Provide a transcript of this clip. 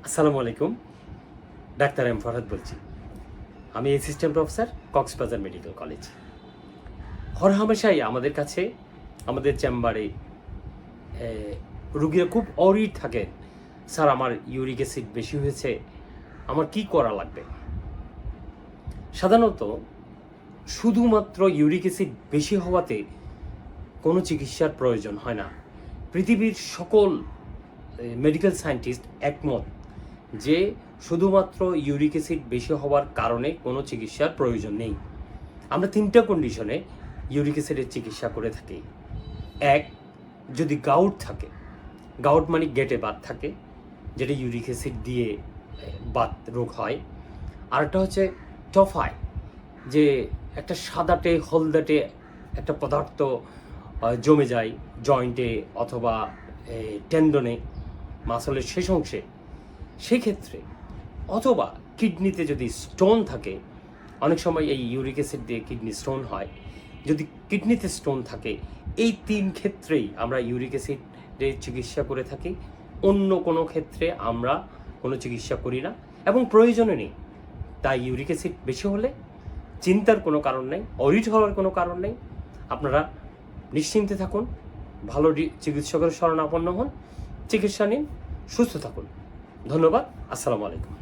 আসসালামু আলাইকুম। Doctor M Farhad বলছি। আমি assistant professor, Cox's Bazar medical college. হরহামেশাই আমাদের কাছে আমাদের চেম্বারে রুগীরা খুব অরিড থাকেন, স্যার আমার ইউরিক অ্যাসিড বেশি হয়েছে, আমার কি করা লাগবে। সাধারণত শুধুমাত্র ইউরিক অ্যাসিড বেশি হওয়াতে কোনো চিকিৎসার প্রয়োজন হয় না। পৃথিবীর সকল মেডিকেল সায়েন্টিস্ট একমত যে শুধুমাত্র ইউরিক অ্যাসিড বেশি হওয়ার কারণে কোনো চিকিৎসার প্রয়োজন নেই। আমরা তিনটা কন্ডিশনে ইউরিক অ্যাসিডের চিকিৎসা করে থাকি। এক, যদি গাউট থাকে, গাউট মানে গেটে বাত থাকে, যেটা ইউরিক অ্যাসিড দিয়ে বাত রোগ হয়। আরেকটা হচ্ছে টফাই, যে একটা সাদাটে হলদাটে একটা পদার্থ জমে যায় জয়েন্টে অথবা টেন্ডনে, মাসলের শেষ অংশে, সেক্ষেত্রে অথবা কিডনিতে যদি স্টোন থাকে, অনেক সময় এই ইউরিক অ্যাসিড দিয়ে কিডনি স্টোন হয়। যদি কিডনিতে স্টোন থাকে, এই তিন ক্ষেত্রেই আমরা ইউরিক অ্যাসিডের চিকিৎসা করে থাকি। অন্য কোনো ক্ষেত্রে আমরা কোনো চিকিৎসা করি না এবং প্রয়োজনে নেই। তাই ইউরিক অ্যাসিড বেশি হলে চিন্তার কোনো কারণ নেই, অরিড হওয়ার কোনো কারণ নেই। আপনারা নিশ্চিন্তে থাকুন, ভালো চিকিৎসকের শরণাপন্ন হন, চিকিৎসা নিন, সুস্থ থাকুন। ধন্যবাদ। আসসালামু আলাইকুম।